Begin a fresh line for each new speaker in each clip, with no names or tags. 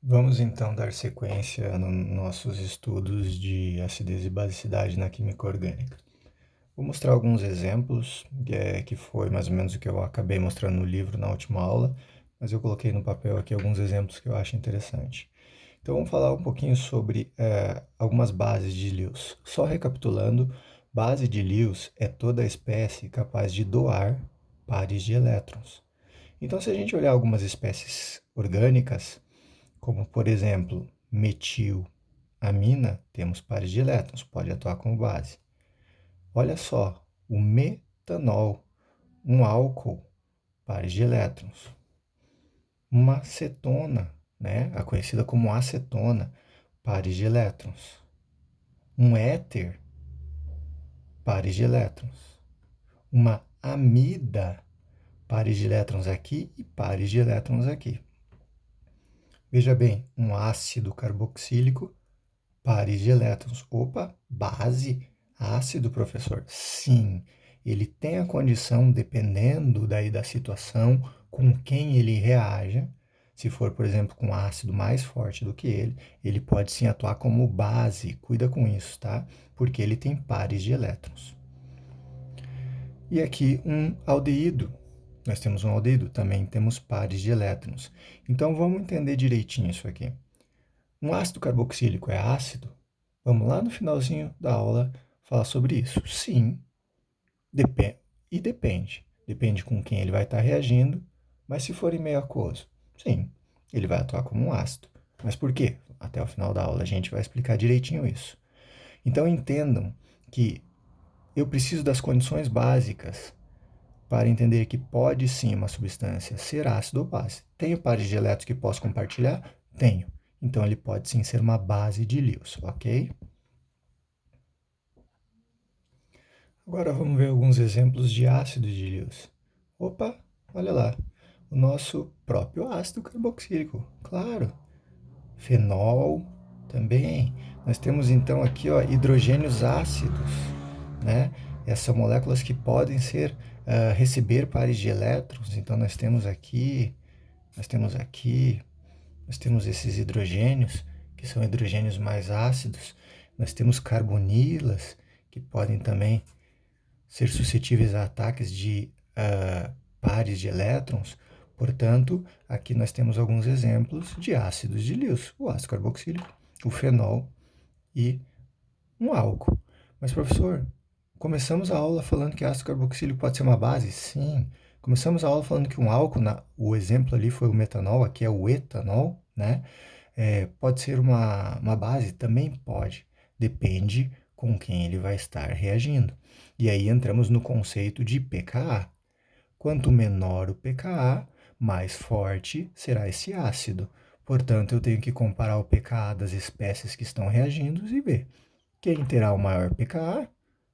Vamos então dar sequência nos nossos estudos de acidez e basicidade na química orgânica. Vou mostrar alguns exemplos, que foi mais ou menos o que eu acabei mostrando no livro na última aula, mas eu coloquei no papel aqui alguns exemplos que eu acho interessante. Então vamos falar um pouquinho sobre algumas bases de Lewis. Só recapitulando, base de Lewis é toda a espécie capaz de doar pares de elétrons. Então, se a gente olhar algumas espécies orgânicas, como por exemplo, metilamina, temos pares de elétrons, pode atuar como base. Olha só, o metanol, um álcool, pares de elétrons. Uma acetona, né, a conhecida como acetona, pares de elétrons. Um éter, pares de elétrons. Uma amida, pares de elétrons aqui e pares de elétrons aqui. Veja bem, um ácido carboxílico, pares de elétrons. Opa, base, ácido, professor? Sim, ele tem a condição, dependendo daí da situação, com quem ele reaja. Se for, por exemplo, com ácido mais forte do que ele pode sim atuar como base. Cuida com isso, tá? Porque ele tem pares de elétrons. E aqui um aldeído. Nós temos um aldeído, também temos pares de elétrons. Então vamos entender direitinho isso aqui. Um ácido carboxílico é ácido? Vamos lá no finalzinho da aula falar sobre isso. Sim, depende. E depende. Depende com quem ele vai estar reagindo, mas se for em meio aquoso, sim, ele vai atuar como um ácido. Mas por quê? Até o final da aula a gente vai explicar direitinho isso. Então entendam que eu preciso das condições básicas para entender que pode sim uma substância ser ácido ou base. Tenho pares de elétrons que posso compartilhar? Tenho. Então ele pode sim ser uma base de Lewis, ok? Agora vamos ver alguns exemplos de ácidos de Lewis. Opa, olha lá, o nosso próprio ácido carboxílico, claro. Fenol também. Nós temos então aqui ó, hidrogênios ácidos, né? Essas moléculas que podem ser receber pares de elétrons. Então nós temos aqui, nós temos aqui, nós temos esses hidrogênios, que são hidrogênios mais ácidos. Nós temos carbonilas, que podem também ser suscetíveis a ataques de pares de elétrons. Portanto, aqui nós temos alguns exemplos de ácidos de Lewis, o ácido carboxílico, o fenol e um álcool. Mas, professor, começamos a aula falando que ácido carboxílico pode ser uma base? Sim. Começamos a aula falando que um álcool, o exemplo ali foi o metanol, aqui é o etanol, né? Pode ser uma base? Também pode. Depende com quem ele vai estar reagindo. E aí entramos no conceito de pKa. Quanto menor o pKa, mais forte será esse ácido. Portanto, eu tenho que comparar o pKa das espécies que estão reagindo e ver. Quem terá o maior pKa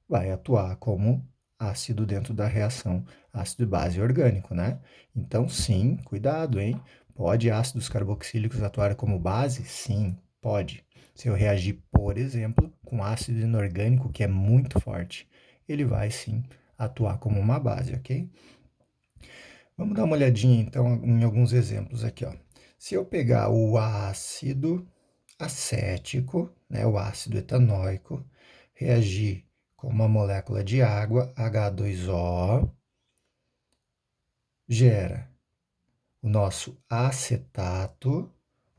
vai atuar como ácido dentro da reação ácido e base orgânico, né? Então, sim, cuidado, hein? Pode ácidos carboxílicos atuar como base? Sim, pode. Se eu reagir, por exemplo, com ácido inorgânico, que é muito forte, ele vai sim atuar como uma base, ok? Vamos dar uma olhadinha então em alguns exemplos aqui, ó. Se eu pegar o ácido acético, né, o ácido etanóico, reagir com uma molécula de água, H2O, gera o nosso acetato,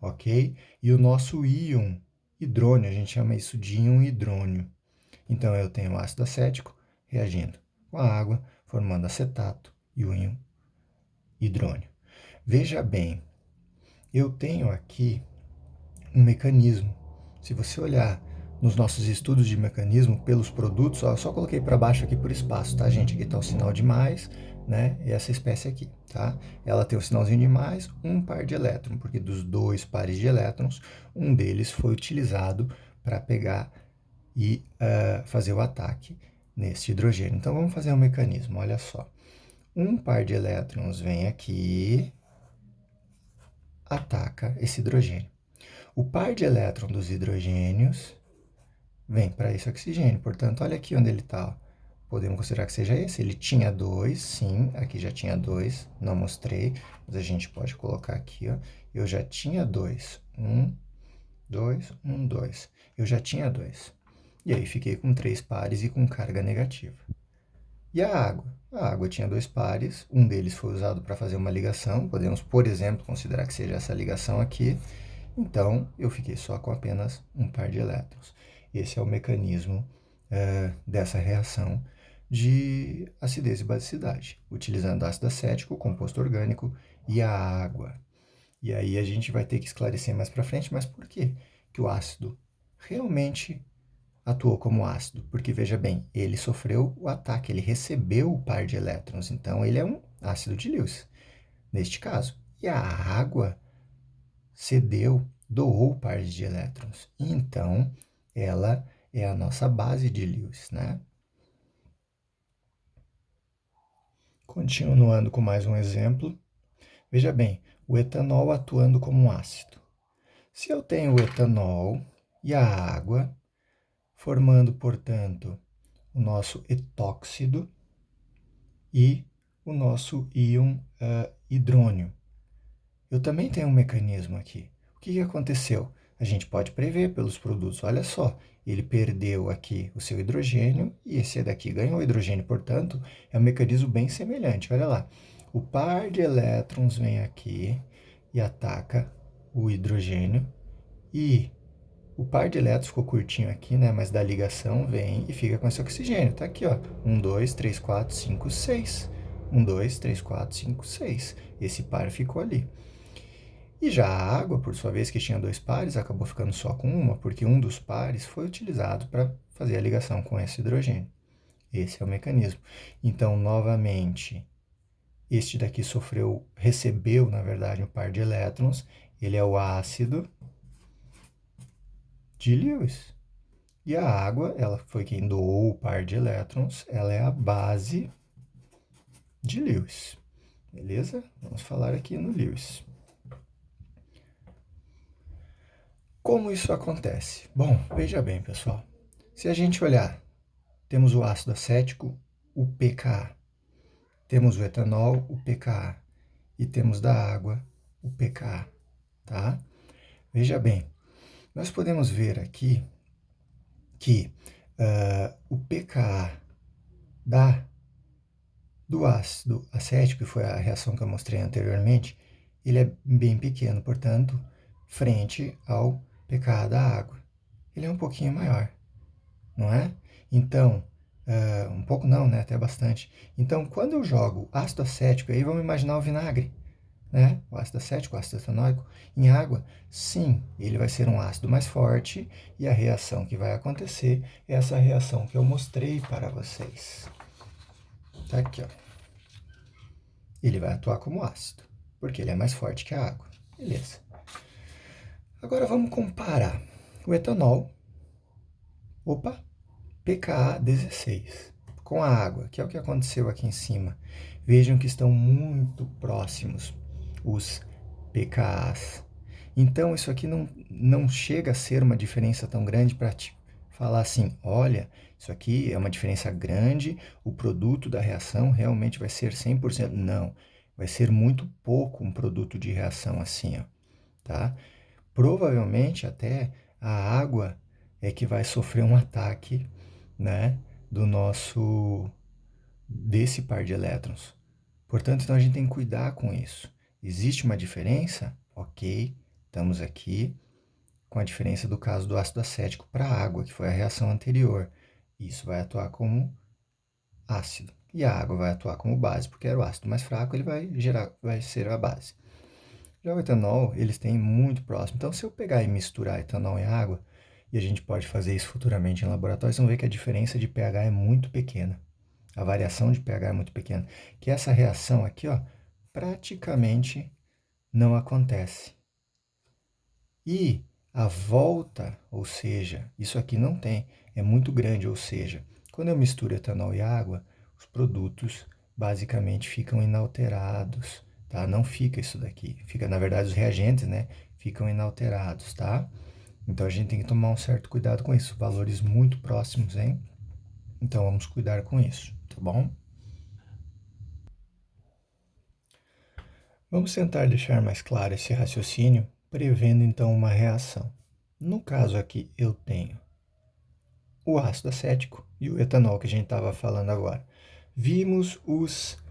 ok? E o nosso íon hidrônio, a gente chama isso de íon hidrônio. Então, eu tenho o ácido acético reagindo com a água, formando acetato e o íon hidrônio. Veja bem, eu tenho aqui um mecanismo. Se você olhar nos nossos estudos de mecanismo pelos produtos, ó, eu só coloquei para baixo aqui por espaço, tá, gente? Aqui está o sinal de mais, né? E essa espécie aqui, tá? Ela tem o sinalzinho de mais, um par de elétrons, porque dos dois pares de elétrons, um deles foi utilizado para pegar e fazer o ataque nesse hidrogênio. Então, vamos fazer um mecanismo, olha só. Um par de elétrons vem aqui, ataca esse hidrogênio. O par de elétrons dos hidrogênios vem para esse oxigênio. Portanto, olha aqui onde ele está. podemos considerar que seja esse. Ele tinha 2, sim, aqui já tinha 2, não mostrei, mas a gente pode colocar aqui, ó. Eu já tinha 2. 1, 2, 1, 2. Eu já tinha 2. E aí fiquei com 3 pares e com carga negativa. E a água? A água tinha 2 pares, um deles foi usado para fazer uma ligação, podemos, por exemplo, considerar que seja essa ligação aqui, então eu fiquei só com apenas um par de elétrons. Esse é o mecanismo dessa reação de acidez e basicidade, utilizando ácido acético, composto orgânico e a água. E aí a gente vai ter que esclarecer mais para frente, mas por que que o ácido realmente atuou como ácido? Porque, veja bem, ele sofreu o ataque, ele recebeu o par de elétrons, então ele é um ácido de Lewis, neste caso. E a água cedeu, doou pares de elétrons. Então, ela é a nossa base de Lewis, né? Continuando com mais um exemplo. Veja bem, o etanol atuando como um ácido. Se eu tenho o etanol e a água, formando, portanto, o nosso etóxido e o nosso íon hidrônio. Eu também tenho um mecanismo aqui. O que aconteceu? A gente pode prever pelos produtos. Olha só, ele perdeu aqui o seu hidrogênio e esse daqui ganhou hidrogênio. Portanto, é um mecanismo bem semelhante. Olha lá, o par de elétrons vem aqui e ataca o hidrogênio e o par de elétrons ficou curtinho aqui, né? Mas da ligação vem e fica com esse oxigênio. Tá aqui, ó. 1, 2, 3, 4, 5, 6. 1, 2, 3, 4, 5, 6. Esse par ficou ali. E já a água, por sua vez, que tinha 2 pares, acabou ficando só com uma, porque um dos pares foi utilizado para fazer a ligação com esse hidrogênio. Esse é o mecanismo. Então, novamente, este daqui recebeu, na verdade, um par de elétrons. Ele é o ácido de Lewis. E a água, ela foi quem doou o par de elétrons, ela é a base de Lewis. Beleza? Vamos falar aqui no Lewis. Como isso acontece? Bom, veja bem, pessoal. Se a gente olhar, temos o ácido acético, o pKa. Temos o etanol, o pKa. E temos da água, o pKa, tá? Veja bem, nós podemos ver aqui que o pKa do ácido acético, que foi a reação que eu mostrei anteriormente, ele é bem pequeno, portanto, frente ao pKa da água. Ele é um pouquinho maior, não é? Então, um pouco não, né? Até bastante. Então, quando eu jogo ácido acético, aí vamos imaginar o vinagre, né? O ácido acético, o ácido etanóico, em água, sim, ele vai ser um ácido mais forte e a reação que vai acontecer é essa reação que eu mostrei para vocês. Tá aqui, ó. Ele vai atuar como ácido, porque ele é mais forte que a água. Beleza. Agora vamos comparar o etanol, pKa 16, com a água, que é o que aconteceu aqui em cima. Vejam que estão muito próximos os pKas. Então, isso aqui não chega a ser uma diferença tão grande para te falar assim, olha, isso aqui é uma diferença grande, o produto da reação realmente vai ser 100%. Não, vai ser muito pouco um produto de reação assim, ó, tá? Provavelmente até a água é que vai sofrer um ataque, né, desse par de elétrons. Portanto, então a gente tem que cuidar com isso. Existe uma diferença? Ok, estamos aqui com a diferença do caso do ácido acético para a água, que foi a reação anterior. Isso vai atuar como ácido. E a água vai atuar como base, porque era o ácido mais fraco, ele vai ser a base. Já o etanol, eles têm muito próximo. Então, se eu pegar e misturar etanol e água, e a gente pode fazer isso futuramente em laboratório, vocês vão ver que a diferença de pH é muito pequena. A variação de pH é muito pequena. Que essa reação aqui, ó, praticamente não acontece. E a volta, ou seja, isso aqui não tem, é muito grande, ou seja, quando eu misturo etanol e água, os produtos basicamente ficam inalterados, tá? Não fica isso daqui, fica, na verdade, os reagentes, né, ficam inalterados, tá? Então a gente tem que tomar um certo cuidado com isso, valores muito próximos, hein? Então, vamos cuidar com isso, tá bom? Vamos tentar deixar mais claro esse raciocínio, prevendo então uma reação. No caso aqui, eu tenho o ácido acético e o etanol que a gente estava falando agora. Vimos os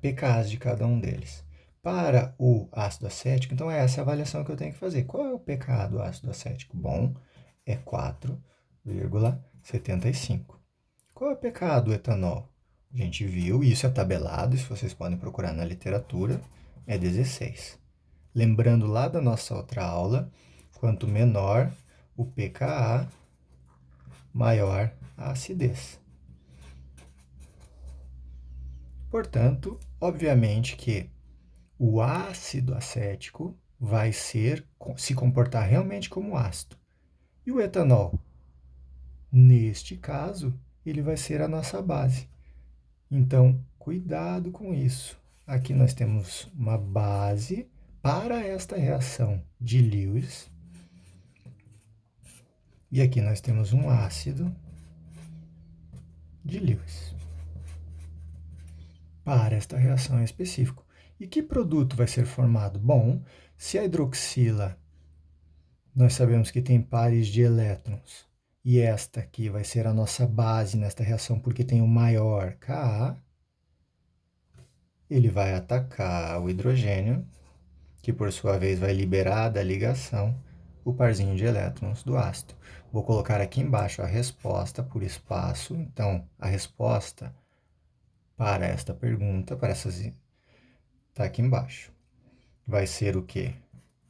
pKs de cada um deles. Para o ácido acético, então é essa a avaliação que eu tenho que fazer. Qual é o pK do ácido acético? Bom, é 4,75. Qual é o pK do etanol? A gente viu, isso é tabelado, isso vocês podem procurar na literatura, é 16. Lembrando lá da nossa outra aula, quanto menor o pKa, maior a acidez. Portanto, obviamente que o ácido acético vai se comportar realmente como ácido. E o etanol, neste caso, ele vai ser a nossa base. Então, cuidado com isso. Aqui nós temos uma base para esta reação de Lewis. E aqui nós temos um ácido de Lewis para esta reação em específico. E que produto vai ser formado? Bom, se a hidroxila, nós sabemos que tem pares de elétrons, e esta aqui vai ser a nossa base nesta reação porque tem o maior Ka, ele vai atacar o hidrogênio, que por sua vez vai liberar da ligação o parzinho de elétrons do ácido. Vou colocar aqui embaixo a resposta por espaço. Então, a resposta para esta pergunta, para essas, está aqui embaixo. Vai ser o quê?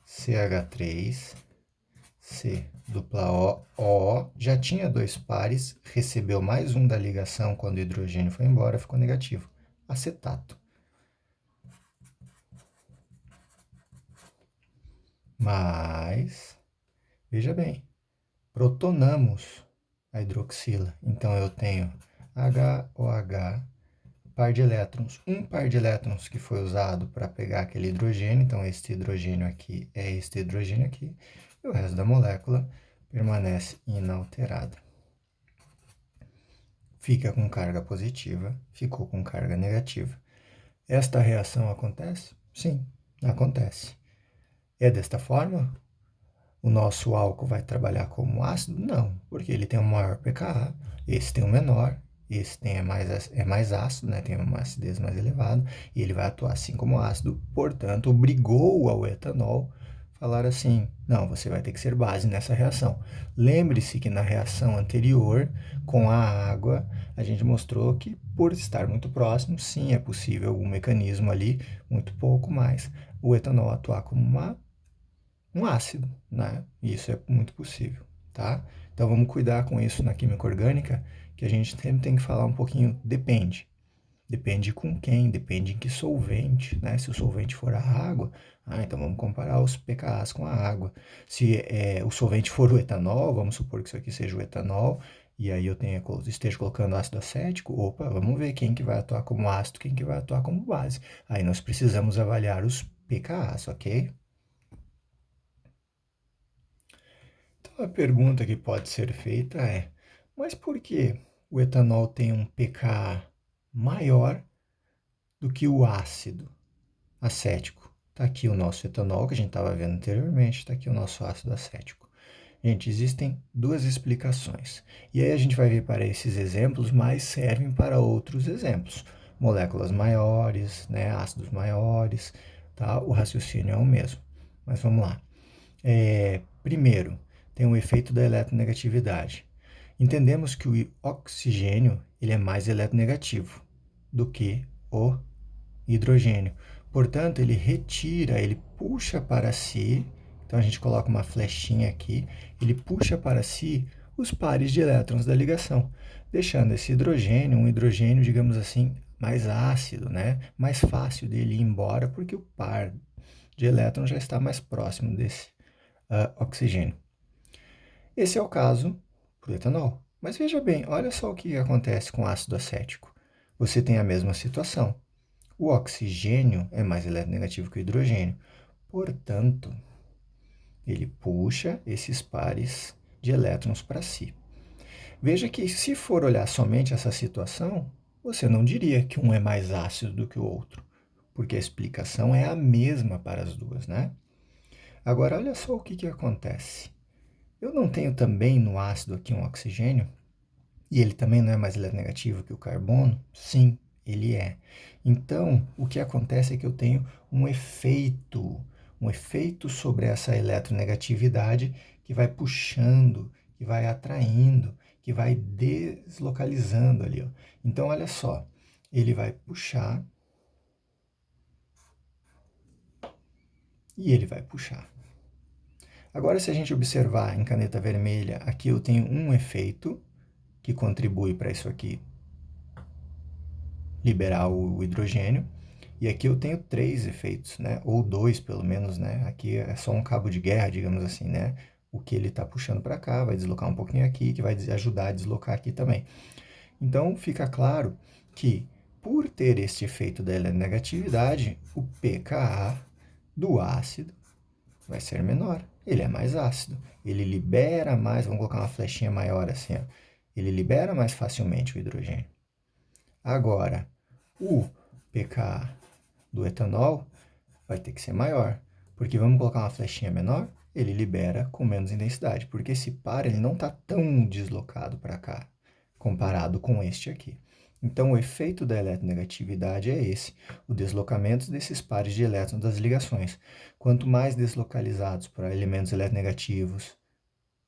CH3, C dupla O, já tinha dois pares, recebeu mais um da ligação quando o hidrogênio foi embora, ficou negativo. Acetato. Mas, veja bem, protonamos a hidroxila. Então, eu tenho HOH, par de elétrons. Um par de elétrons que foi usado para pegar aquele hidrogênio. Então, este hidrogênio aqui é este hidrogênio aqui. E o resto da molécula permanece inalterada. Fica com carga positiva, ficou com carga negativa. Esta reação acontece? Sim, acontece. É desta forma? O nosso álcool vai trabalhar como ácido? Não, porque ele tem um maior pKa, esse tem um menor, esse tem é mais ácido, né? Tem uma acidez mais elevada, e ele vai atuar assim como ácido, portanto, obrigou ao etanol falar assim, não, você vai ter que ser base nessa reação. Lembre-se que na reação anterior, com a água, a gente mostrou que por estar muito próximo, sim, é possível algum mecanismo ali, muito pouco mais, o etanol atuar como um ácido, né? Isso é muito possível, tá? Então vamos cuidar com isso na química orgânica, que a gente sempre tem que falar um pouquinho, depende. Depende com quem, depende em que solvente, né? Se o solvente for a água, então vamos comparar os pKa's com a água. Se o solvente for o etanol, vamos supor que isso aqui seja o etanol, e aí eu esteja colocando ácido acético, opa, vamos ver quem que vai atuar como ácido, quem que vai atuar como base. Aí nós precisamos avaliar os pKa's, ok? Então, a pergunta que pode ser feita é: mas por que o etanol tem um pKa maior do que o ácido acético? Está aqui o nosso etanol, que a gente estava vendo anteriormente, está aqui o nosso ácido acético. Gente, existem duas explicações. E aí a gente vai ver para esses exemplos, mas servem para outros exemplos. Moléculas maiores, né, ácidos maiores, tá? O raciocínio é o mesmo. Mas vamos lá. Primeiro, tem o efeito da eletronegatividade. Entendemos que o oxigênio ele é mais eletronegativo do que o hidrogênio. Portanto, ele retira, ele puxa para si, então a gente coloca uma flechinha aqui, ele puxa para si os pares de elétrons da ligação, deixando esse hidrogênio, um hidrogênio, digamos assim, mais ácido, né? Mais fácil dele ir embora, porque o par de elétrons já está mais próximo desse oxigênio. Esse é o caso para o etanol. Mas veja bem, olha só o que acontece com ácido acético. Você tem a mesma situação. O oxigênio é mais eletronegativo que o hidrogênio. Portanto, ele puxa esses pares de elétrons para si. Veja que se for olhar somente essa situação, você não diria que um é mais ácido do que o outro, porque a explicação é a mesma para as duas, né? Agora, olha só o que acontece. Eu não tenho também no ácido aqui um oxigênio, e ele também não é mais eletronegativo que o carbono? Sim, ele é. Então, o que acontece é que eu tenho um efeito sobre essa eletronegatividade que vai puxando, que vai atraindo, que vai deslocalizando ali, ó. Então, olha só, ele vai puxar e ele vai puxar. Agora, se a gente observar em caneta vermelha, aqui eu tenho um efeito que contribui para isso aqui liberar o hidrogênio. E aqui eu tenho três efeitos, né? Ou dois, pelo menos, né? Aqui é só um cabo de guerra, digamos assim, né? O que ele está puxando para cá vai deslocar um pouquinho aqui, que vai ajudar a deslocar aqui também. Então, fica claro que, por ter este efeito da eletronegatividade, o pKa do ácido vai ser menor. Ele é mais ácido. Ele libera mais, vamos colocar uma flechinha maior assim, ó. Ele libera mais facilmente o hidrogênio. Agora, o pKa do etanol vai ter que ser maior, porque vamos colocar uma flechinha menor, ele libera com menos intensidade, porque esse par ele não está tão deslocado para cá, comparado com este aqui. Então, o efeito da eletronegatividade é esse, o deslocamento desses pares de elétrons das ligações. Quanto mais deslocalizados para elementos eletronegativos,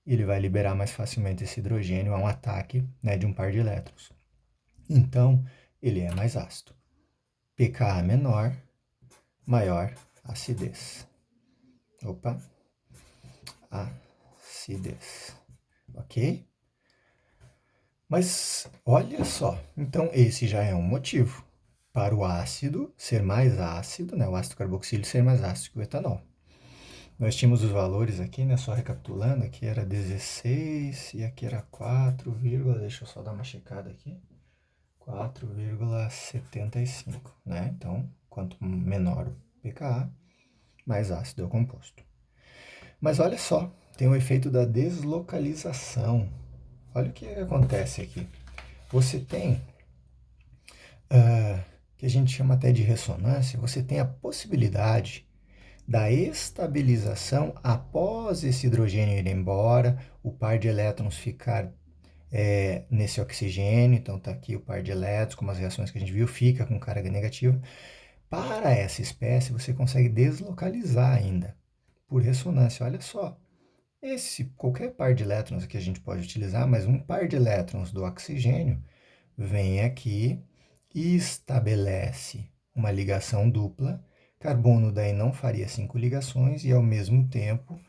ele vai liberar mais facilmente esse hidrogênio a um ataque, né, de um par de elétrons. Então, ele é mais ácido. pKa menor, maior acidez. Opa, acidez. Ok? Mas olha só, então esse já é um motivo para o ácido ser mais ácido, né? O ácido carboxílico ser mais ácido que o etanol. Nós tínhamos os valores aqui, né? Só recapitulando, aqui era 16 e aqui era 4, deixa eu só dar uma checada aqui. 4,75, né? Então, quanto menor o pKa, mais ácido é o composto. Mas olha só, tem o efeito da deslocalização. Olha o que acontece aqui. Você tem, que a gente chama até de ressonância, você tem a possibilidade da estabilização após esse hidrogênio ir embora, o par de elétrons ficar nesse oxigênio, então está aqui o par de elétrons, como as reações que a gente viu, fica com carga negativa. Para essa espécie, você consegue deslocalizar ainda, por ressonância. Olha só, qualquer par de elétrons que a gente pode utilizar, mas um par de elétrons do oxigênio vem aqui e estabelece uma ligação dupla. Carbono daí não faria 5 ligações e, ao mesmo tempo,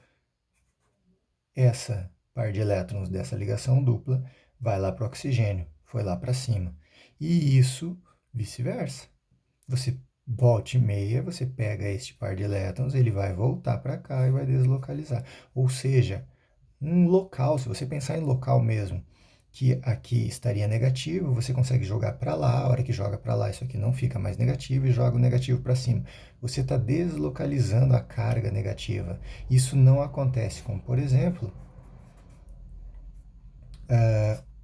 essa par de elétrons dessa ligação dupla vai lá para o oxigênio, foi lá para cima. E isso vice-versa. Você volta e meia, você pega este par de elétrons, ele vai voltar para cá e vai deslocalizar. Ou seja, um local, se você pensar em local mesmo, que aqui estaria negativo, você consegue jogar para lá, a hora que joga para lá, isso aqui não fica mais negativo e joga o negativo para cima. Você está deslocalizando a carga negativa. Isso não acontece com, por exemplo,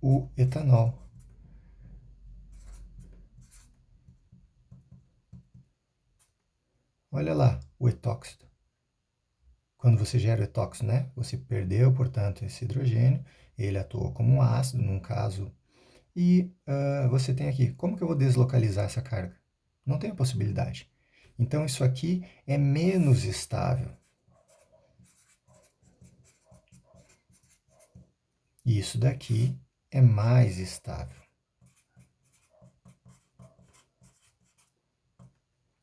o etanol. Olha lá, o etóxido. Quando você gera o etóxido, né? Você perdeu, portanto, esse hidrogênio, ele atuou como um ácido, num caso, e você tem aqui, como que eu vou deslocalizar essa carga? Não tem a possibilidade. Então, isso aqui é menos estável. E isso daqui é mais estável.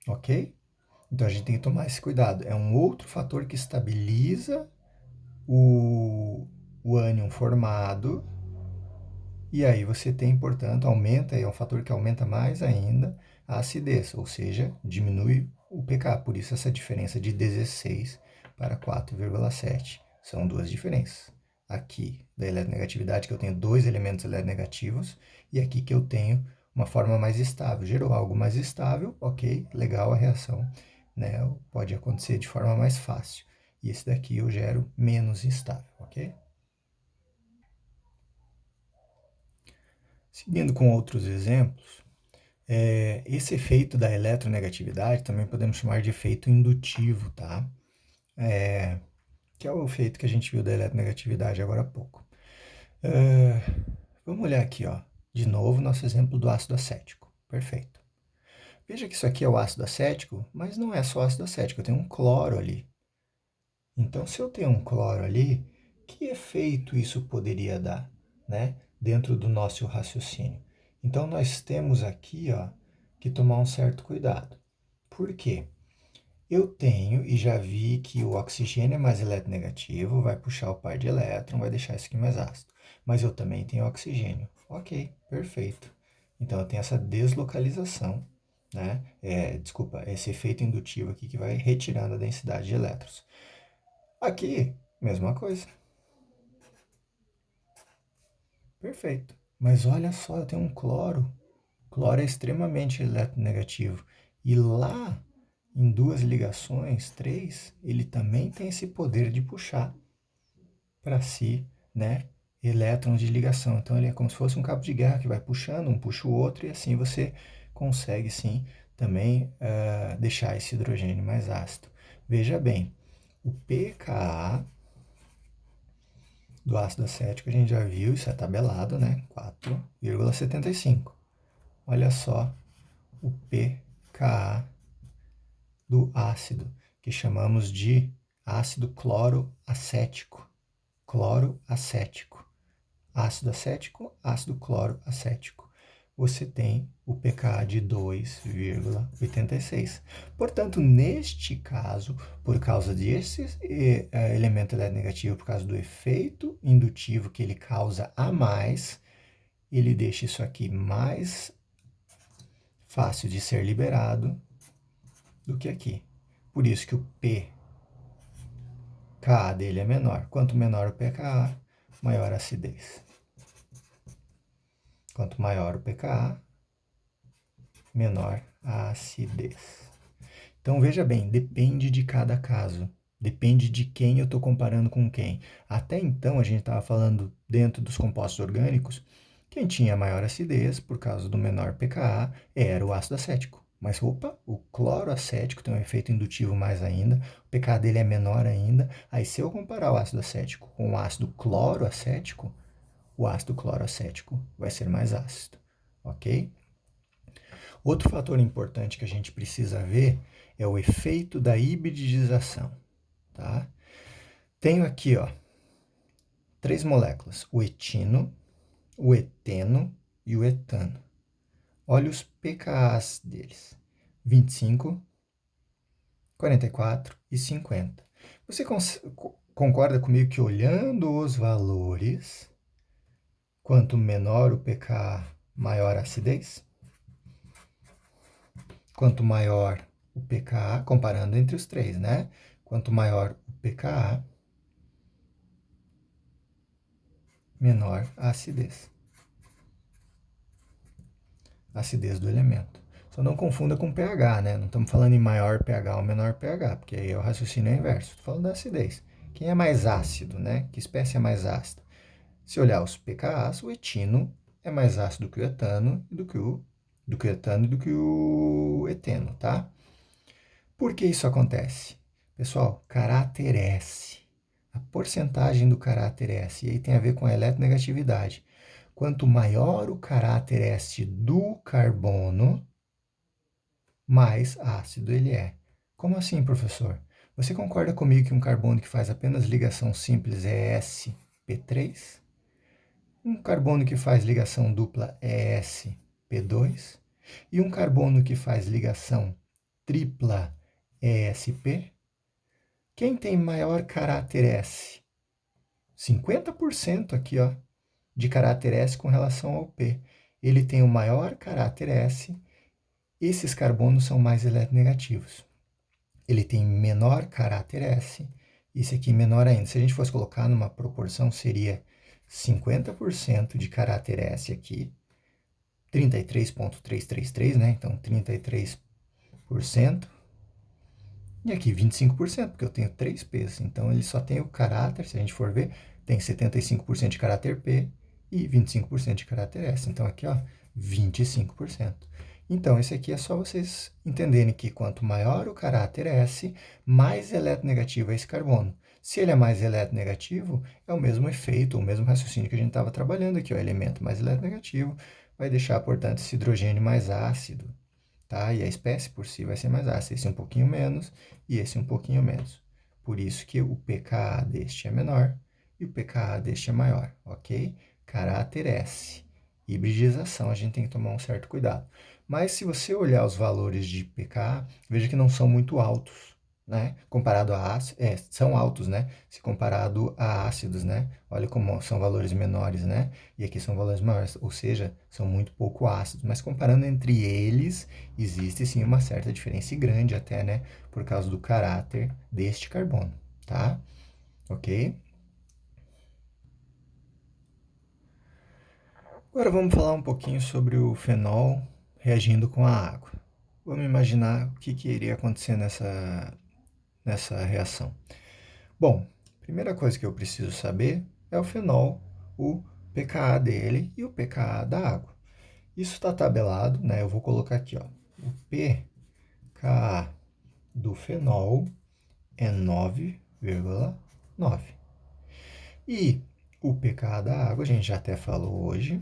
Ok? Então, a gente tem que tomar esse cuidado. É um outro fator que estabiliza o ânion formado. E aí você tem, portanto, aumenta, é um fator que aumenta mais ainda a acidez, ou seja, diminui o pK. Por isso essa diferença de 16 para 4,7. São duas diferenças. Aqui da eletronegatividade, que eu tenho dois elementos eletronegativos, e aqui que eu tenho uma forma mais estável. Gerou algo mais estável, ok, legal a reação, né? Pode acontecer de forma mais fácil. E esse daqui eu gero menos instável, ok? Seguindo com outros exemplos, esse efeito da eletronegatividade também podemos chamar de efeito indutivo, tá? Que é o efeito que a gente viu da eletronegatividade agora há pouco. Vamos olhar aqui, ó, de novo, nosso exemplo do ácido acético. Perfeito. Veja que isso aqui é o ácido acético, mas não é só ácido acético, eu tenho um cloro ali. Então, se eu tenho um cloro ali, que efeito isso poderia dar, né, dentro do nosso raciocínio? Então, nós temos aqui, ó, que tomar um certo cuidado. Por quê? Eu tenho e já vi que o oxigênio é mais eletronegativo, vai puxar o par de elétron, vai deixar isso aqui mais ácido. Mas eu também tenho oxigênio. Ok, perfeito. Então eu tenho essa deslocalização, né? Desculpa, esse efeito indutivo aqui que vai retirando a densidade de elétrons. Aqui, mesma coisa. Perfeito. Mas olha só, eu tenho um cloro. Cloro é extremamente eletronegativo. E lá, em duas ligações, três, ele também tem esse poder de puxar para si, né, elétrons de ligação. Então ele é como se fosse um cabo de guerra que vai puxando, um puxa o outro, e assim você consegue sim também deixar esse hidrogênio mais ácido. Veja bem, o pKa do ácido acético a gente já viu, isso é tabelado, né? 4,75. Olha só o pKa do ácido, que chamamos de ácido cloroacético. Cloroacético. Ácido acético, ácido cloroacético. Você tem o pKa de 2,86. Portanto, neste caso, por causa desse elemento eletronegativo, por causa do efeito indutivo que ele causa a mais, ele deixa isso aqui mais fácil de ser liberado do que aqui. Por isso que o pKa dele é menor. Quanto menor o pKa, maior a acidez. Quanto maior o pKa, menor a acidez. Então veja bem, depende de cada caso. Depende de quem eu estou comparando com quem. Até então a gente estava falando dentro dos compostos orgânicos, quem tinha maior acidez por causa do menor pKa era o ácido acético. Mas opa, o cloroacético tem um efeito indutivo mais ainda, o pKa dele é menor ainda. Aí se eu comparar o ácido acético com o ácido cloroacético, o ácido cloroacético vai ser mais ácido, ok? Outro fator importante que a gente precisa ver é o efeito da hibridização, tá? Tenho aqui, ó, três moléculas, o etino, o eteno e o etano. Olha os pKa's deles, 25, 44 e 50. Você concorda comigo que olhando os valores, quanto menor o pKa, maior a acidez? Quanto maior o pKa, comparando entre os três, né? Quanto maior o pKa, menor a acidez. Acidez do elemento. Só não confunda com pH, né? Não estamos falando em maior pH ou menor pH, porque aí o raciocínio é inverso. Estou falando da acidez. Quem é mais ácido, né? Que espécie é mais ácida? Se olhar os pKa's, o etino é mais ácido que o etano e do que o eteno, tá? Por que isso acontece? Pessoal, caráter S. A porcentagem do caráter S, e aí tem a ver com a eletronegatividade. Quanto maior o caráter S do carbono, mais ácido ele é. Como assim, professor? Você concorda comigo que um carbono que faz apenas ligação simples é sp3? Um carbono que faz ligação dupla é sp2? E um carbono que faz ligação tripla é sp? Quem tem maior caráter S? 50% aqui, ó, de caráter S com relação ao P. Ele tem o maior caráter S, esses carbonos são mais eletronegativos. Ele tem menor caráter S, esse aqui menor ainda. Se a gente fosse colocar numa proporção, seria 50% de caráter S aqui, 33,333, né? Então, 33%. E aqui 25%, porque eu tenho 3 P's. Então, ele só tem o caráter, se a gente for ver, tem 75% de caráter P e 25% de caráter S. Então, aqui, ó, 25%. Então, esse aqui é só vocês entenderem que quanto maior o caráter S, mais eletronegativo é esse carbono. Se ele é mais eletronegativo, é o mesmo efeito, o mesmo raciocínio que a gente estava trabalhando aqui. O elemento mais eletronegativo vai deixar, portanto, esse hidrogênio mais ácido, tá? E a espécie por si vai ser mais ácida. Esse um pouquinho menos e esse um pouquinho menos. Por isso que o pKa deste é menor e o pKa deste é maior, ok? Caráter S. Hibridização, a gente tem que tomar um certo cuidado. Mas se você olhar os valores de pKa, veja que não são muito altos, né? Comparado a ácidos, são altos, né? Se comparado a ácidos, né? Olha como são valores menores, né? E aqui são valores maiores, ou seja, são muito pouco ácidos. Mas comparando entre eles, existe sim uma certa diferença e grande até, né? Por causa do caráter deste carbono, tá? Ok? Agora vamos falar um pouquinho sobre o fenol reagindo com a água. Vamos imaginar o que iria acontecer nessa reação. Bom, primeira coisa que eu preciso saber é o fenol, o pKa dele e o pKa da água. Isso está tabelado, né? Eu vou colocar aqui, ó. O pKa do fenol é 9,9. E o pKa da água, a gente já até falou hoje,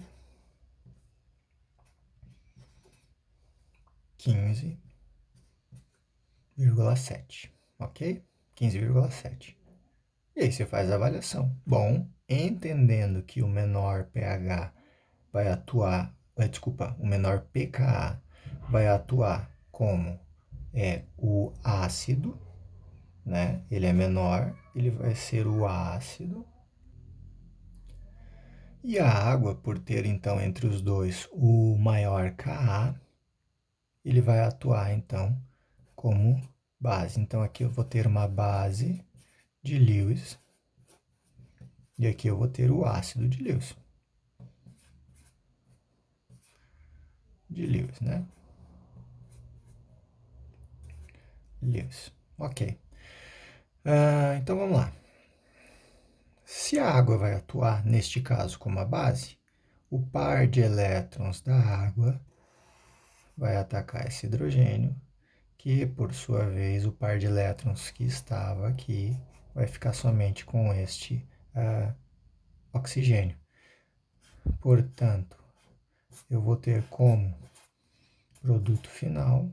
15,7, ok? 15,7. E aí você faz a avaliação. Bom, entendendo que o menor pH vai atuar, o menor pKa vai atuar como o ácido, né? Ele é menor, ele vai ser o ácido. E a água, por ter então entre os dois o maior Ka, ele vai atuar então como base. Então aqui eu vou ter uma base de Lewis e aqui eu vou ter o ácido de Lewis. Né? Lewis. Ok. Então vamos lá. Se a água vai atuar, neste caso, como a base, o par de elétrons da água vai atacar esse hidrogênio, que, por sua vez, o par de elétrons que estava aqui vai ficar somente com este oxigênio. Portanto, eu vou ter como produto final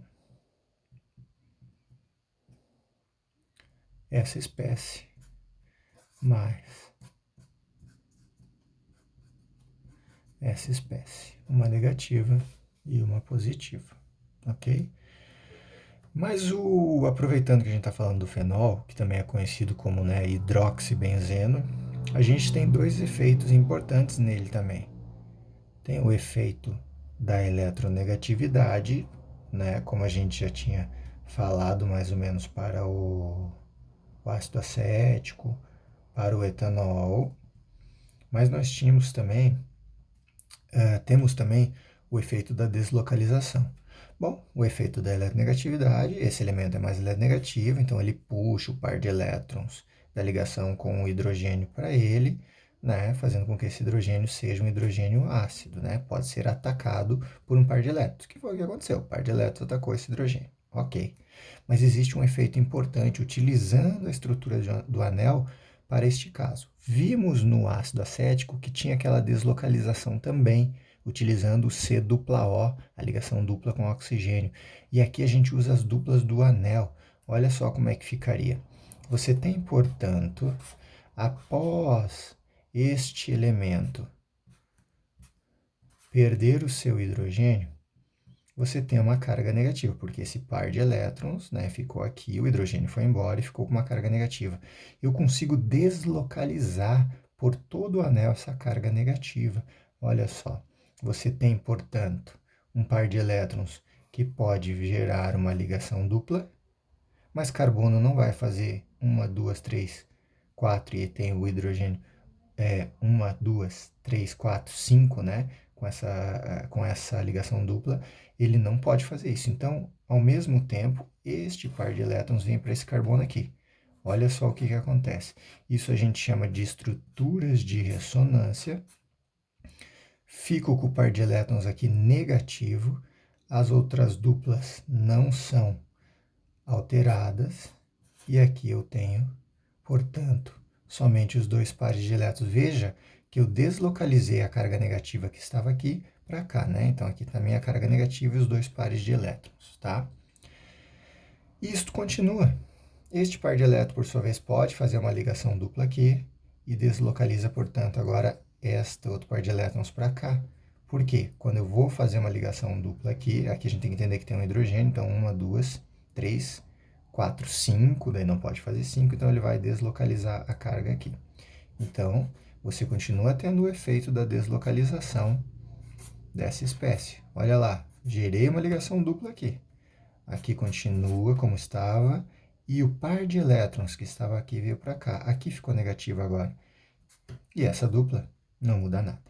essa espécie mais essa espécie, uma negativa e uma positiva, ok? Mas aproveitando que a gente está falando do fenol, que também é conhecido como, né, hidroxibenzeno, a gente tem dois efeitos importantes nele também. Tem o efeito da eletronegatividade, né, como a gente já tinha falado mais ou menos para o ácido acético, para o etanol, mas nós temos também o efeito da deslocalização. Bom, o efeito da eletronegatividade, esse elemento é mais eletronegativo, então ele puxa o par de elétrons da ligação com o hidrogênio para ele, né, fazendo com que esse hidrogênio seja um hidrogênio ácido, né, pode ser atacado por um par de elétrons, que foi o que aconteceu, o par de elétrons atacou esse hidrogênio, ok. Mas existe um efeito importante utilizando a estrutura do anel para este caso. Vimos no ácido acético que tinha aquela deslocalização também, utilizando o C-O, a ligação dupla com oxigênio. E aqui a gente usa as duplas do anel. Olha só como é que ficaria. Você tem, portanto, após este elemento perder o seu hidrogênio, você tem uma carga negativa, porque esse par de elétrons, né, ficou aqui, o hidrogênio foi embora e ficou com uma carga negativa. Eu consigo deslocalizar por todo o anel essa carga negativa. Olha só, você tem, portanto, um par de elétrons que pode gerar uma ligação dupla, mas carbono não vai fazer uma, duas, três, quatro, e tem o hidrogênio uma, duas, três, quatro, cinco, né? Com essa ligação dupla, ele não pode fazer isso. Então, ao mesmo tempo, este par de elétrons vem para esse carbono aqui. Olha só o que acontece. Isso a gente chama de estruturas de ressonância. Fico com o par de elétrons aqui negativo, as outras duplas não são alteradas, e aqui eu tenho, portanto, somente os dois pares de elétrons. Veja que eu deslocalizei a carga negativa que estava aqui para cá, né? Então aqui também a carga negativa e os dois pares de elétrons, tá? Isto continua. Este par de elétrons, por sua vez, pode fazer uma ligação dupla aqui e deslocaliza, portanto, agora este outro par de elétrons para cá. Por quê? Quando eu vou fazer uma ligação dupla aqui, aqui a gente tem que entender que tem um hidrogênio, então 1, 2, 3, 4, 5, daí não pode fazer 5, então ele vai deslocalizar a carga aqui. Então, você continua tendo o efeito da deslocalização dessa espécie. Olha lá, gerei uma ligação dupla aqui. Aqui continua como estava, e o par de elétrons que estava aqui veio para cá. Aqui ficou negativo agora. E essa dupla não muda nada.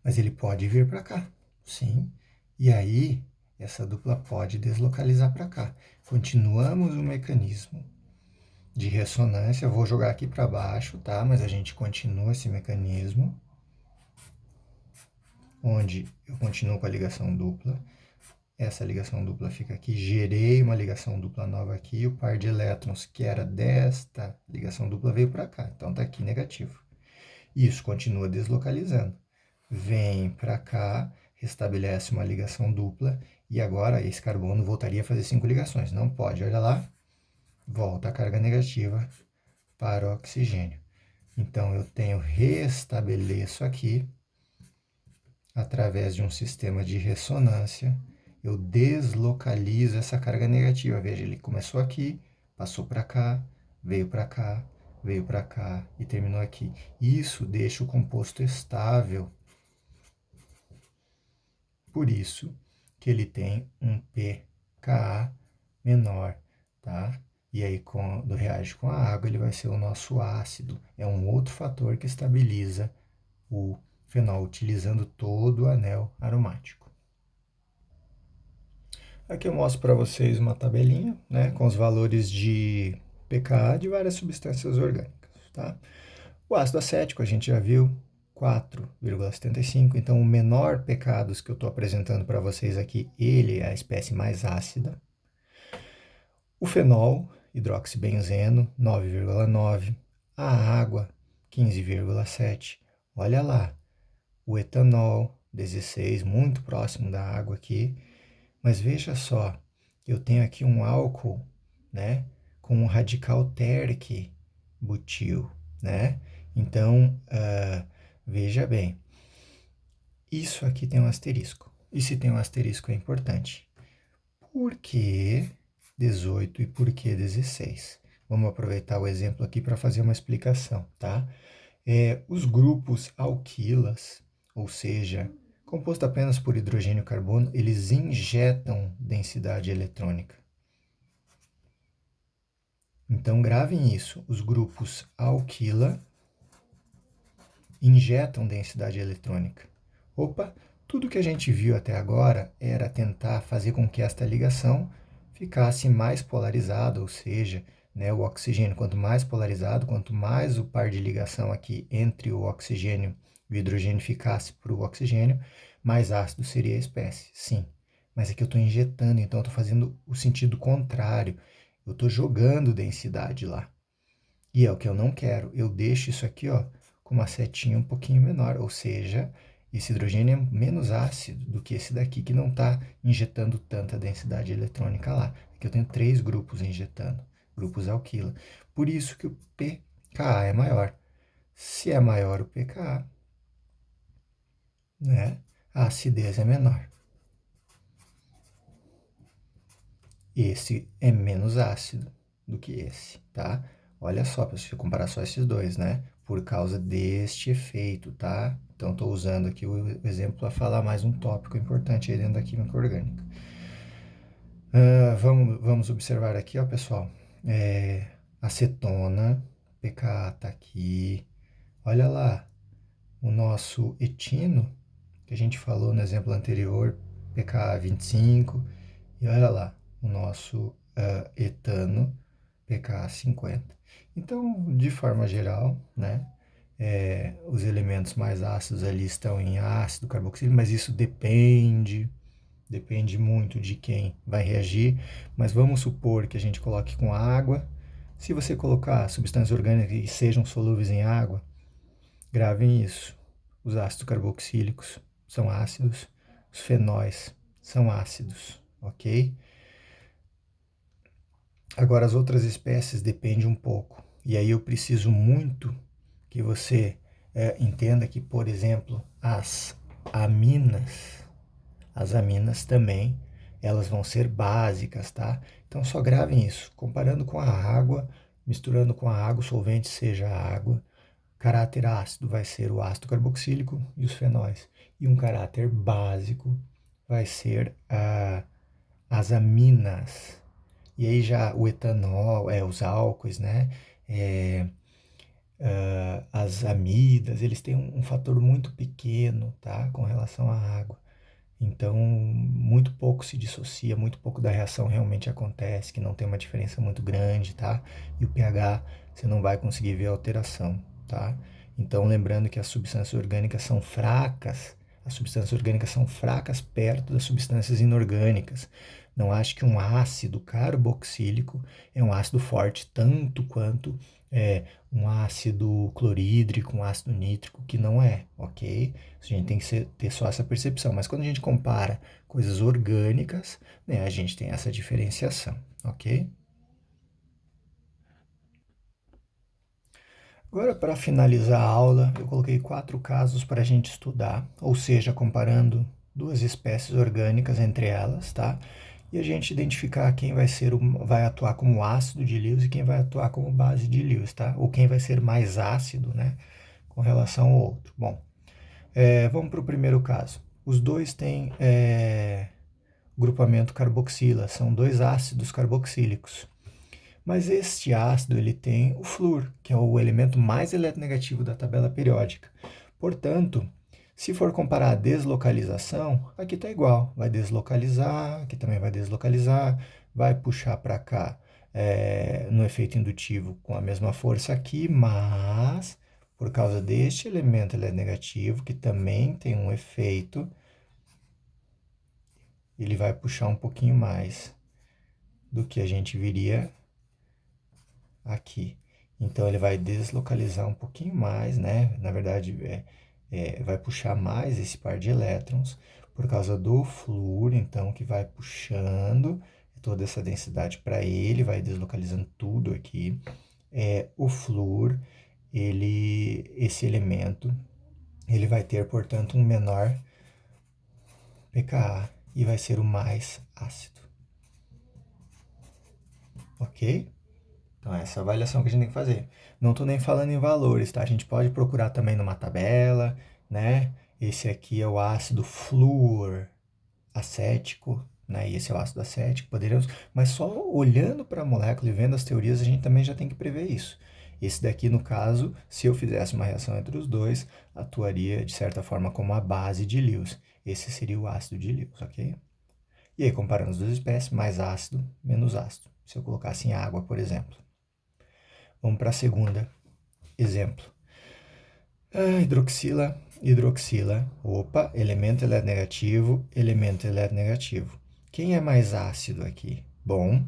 Mas ele pode vir para cá, sim. E aí, essa dupla pode deslocalizar para cá. Continuamos o mecanismo de ressonância. Eu vou jogar aqui para baixo, tá? Mas a gente continua esse mecanismo, onde eu continuo com a ligação dupla. Essa ligação dupla fica aqui, gerei uma ligação dupla nova aqui, o par de elétrons que era desta ligação dupla veio para cá, então está aqui negativo. Isso continua deslocalizando. Vem para cá, restabelece uma ligação dupla, e agora esse carbono voltaria a fazer 5 ligações. Não pode, olha lá, volta a carga negativa para o oxigênio. Então, eu restabeleço aqui, através de um sistema de ressonância, eu deslocalizo essa carga negativa. Veja, ele começou aqui, passou para cá, veio para cá, veio para cá e terminou aqui. Isso deixa o composto estável. Por isso que ele tem um pKa menor, tá? E aí, quando reage com a água, ele vai ser o nosso ácido. É um outro fator que estabiliza o fenol, utilizando todo o anel aromático. Aqui eu mostro para vocês uma tabelinha, né, com os valores de pKa de várias substâncias orgânicas, tá? O ácido acético a gente já viu, 4,75, então o menor pKa dos que eu estou apresentando para vocês aqui, ele é a espécie mais ácida. O fenol, hidroxibenzeno, 9,9. A água, 15,7. Olha lá, o etanol, 16, muito próximo da água aqui. Mas veja só, eu tenho aqui um álcool, né, com um radical térquico butil, né? Então, veja bem, isso aqui tem um asterisco. E se tem um asterisco é importante. Por que 18 e por que 16? Vamos aproveitar o exemplo aqui para fazer uma explicação, tá? Os grupos alquilas, ou seja, composto apenas por hidrogênio e carbono, eles injetam densidade eletrônica. Então, gravem isso. Os grupos alquila injetam densidade eletrônica. Opa, tudo que a gente viu até agora era tentar fazer com que esta ligação ficasse mais polarizada, ou seja, né, o oxigênio, quanto mais polarizado, quanto mais o par de ligação aqui entre o oxigênio e o hidrogênio ficasse para o oxigênio, mais ácido seria a espécie. Sim, mas aqui eu estou injetando, então eu estou fazendo o sentido contrário. Eu estou jogando densidade lá. E é o que eu não quero. Eu deixo isso aqui, ó, com uma setinha um pouquinho menor, ou seja, esse hidrogênio é menos ácido do que esse daqui, que não está injetando tanta densidade eletrônica lá. Aqui eu tenho 3 grupos injetando, grupos alquila. Por isso que o pKa é maior. Se é maior o pKa, né, a acidez é menor. Esse é menos ácido do que esse, tá? Olha só, para você comparar só esses dois, né? Por causa deste efeito, tá? Então, estou usando aqui o exemplo para falar mais um tópico importante aí dentro da química orgânica. Vamos observar aqui, ó, pessoal. Acetona, pKa tá aqui. Olha lá, o nosso etino, que a gente falou no exemplo anterior, pKa 25. E olha lá, o nosso etano, pKa 50. Então, de forma geral, né, os elementos mais ácidos ali estão em ácido carboxílico, mas isso depende muito de quem vai reagir. Mas vamos supor que a gente coloque com água. Se você colocar substâncias orgânicas que sejam solúveis em água, gravem isso. Os ácidos carboxílicos são ácidos, os fenóis são ácidos, ok? Agora, as outras espécies dependem um pouco. E aí eu preciso muito que você entenda que, por exemplo, aminas, as aminas também, elas vão ser básicas, tá? Então só gravem isso. Comparando com a água, misturando com a água, o solvente seja a água. Caráter ácido vai ser o ácido carboxílico e os fenóis. E um caráter básico vai ser as aminas. E aí já o etanol, os álcoois, né? É, as amidas, eles têm um fator muito pequeno, tá? Com relação à água. Então, muito pouco se dissocia, muito pouco da reação realmente acontece, que não tem uma diferença muito grande, tá? E o pH, você não vai conseguir ver a alteração, tá? Então, lembrando que as substâncias orgânicas são fracas, as substâncias orgânicas são fracas perto das substâncias inorgânicas. Não acho que um ácido carboxílico é um ácido forte tanto quanto um ácido clorídrico, um ácido nítrico, que não é, ok? A gente tem que ter só essa percepção. Mas quando a gente compara coisas orgânicas, né, a gente tem essa diferenciação, ok? Agora, para finalizar a aula, eu coloquei 4 casos para a gente estudar, ou seja, comparando duas espécies orgânicas entre elas, tá? E a gente identificar quem vai atuar como ácido de Lewis e quem vai atuar como base de Lewis, tá? Ou quem vai ser mais ácido, né, com relação ao outro. Bom, vamos para o primeiro caso. Os dois têm grupamento carboxila, são dois ácidos carboxílicos. Mas este ácido ele tem o flúor, que é o elemento mais eletronegativo da tabela periódica. Portanto, se for comparar a deslocalização, aqui está igual. Vai deslocalizar, aqui também vai deslocalizar, vai puxar para cá no efeito indutivo com a mesma força aqui, mas por causa deste elemento eletronegativo, que também tem um efeito, ele vai puxar um pouquinho mais do que a gente viria aqui. Então ele vai deslocalizar um pouquinho mais, né? Na verdade, vai puxar mais esse par de elétrons por causa do flúor, então que vai puxando toda essa densidade para ele, vai deslocalizando tudo aqui. O flúor, esse elemento, ele vai ter, portanto, um menor pKa e vai ser o mais ácido, ok? Então, essa é a avaliação que a gente tem que fazer. Não estou nem falando em valores, tá? A gente pode procurar também numa tabela, né? Esse aqui é o ácido flúor acético, né? E esse é o ácido acético, poderíamos... Mas só olhando para a molécula e vendo as teorias, a gente também já tem que prever isso. Esse daqui, no caso, se eu fizesse uma reação entre os dois, atuaria, de certa forma, como a base de Lewis. Esse seria o ácido de Lewis, ok? E aí, comparando as duas espécies, mais ácido, menos ácido. Se eu colocasse em água, por exemplo. Vamos para a segunda. Exemplo. Hidroxila, hidroxila. Opa, elemento eletronegativo, elemento eletronegativo. Quem é mais ácido aqui? Bom,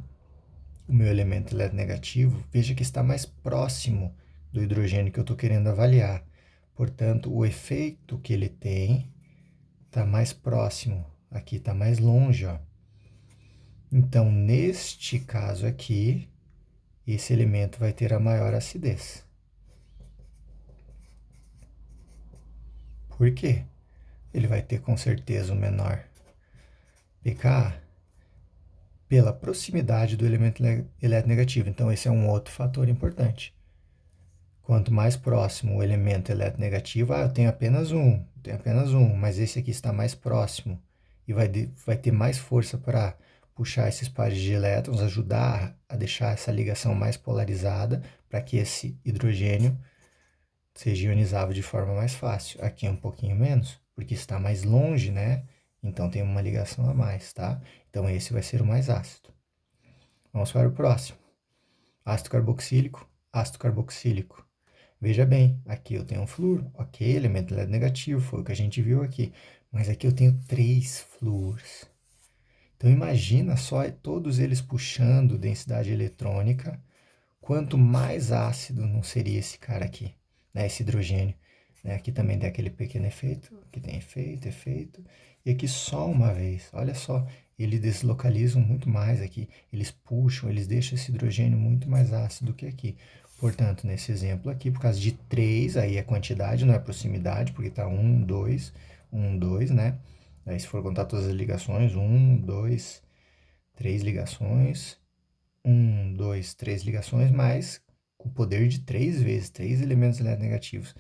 o meu elemento eletronegativo, veja que está mais próximo do hidrogênio que eu estou querendo avaliar. Portanto, o efeito que ele tem está mais próximo. Aqui está mais longe, ó. Então, neste caso aqui, esse elemento vai ter a maior acidez. Por quê? Ele vai ter com certeza o menor pKa pela proximidade do elemento eletronegativo. Então, esse é um outro fator importante. Quanto mais próximo o elemento eletronegativo, eu tenho apenas um, mas esse aqui está mais próximo e vai ter mais força para puxar esses pares de elétrons, ajudar a deixar essa ligação mais polarizada para que esse hidrogênio seja ionizável de forma mais fácil. Aqui é um pouquinho menos, porque está mais longe, né? Então tem uma ligação a mais, tá? Então esse vai ser o mais ácido. Vamos para o próximo. Ácido carboxílico, ácido carboxílico. Veja bem, aqui eu tenho um flúor, ok, elemento eletronegativo, foi o que a gente viu aqui. Mas aqui eu tenho 3 flúors. Então imagina só todos eles puxando densidade eletrônica. Quanto mais ácido não seria esse cara aqui, né? Esse hidrogênio. Né? Aqui também tem aquele pequeno efeito, aqui tem efeito, efeito. E aqui só uma vez, olha só, eles deslocalizam muito mais aqui. Eles puxam, eles deixam esse hidrogênio muito mais ácido que aqui. Portanto, nesse exemplo aqui, por causa de 3, aí é quantidade, não é proximidade, porque está 1, 2, né? Aí se for contar todas as ligações, 1, 2, 3 ligações, 1, 2, 3 ligações, mais com o poder de 3 vezes, 3 elementos eletronegativos.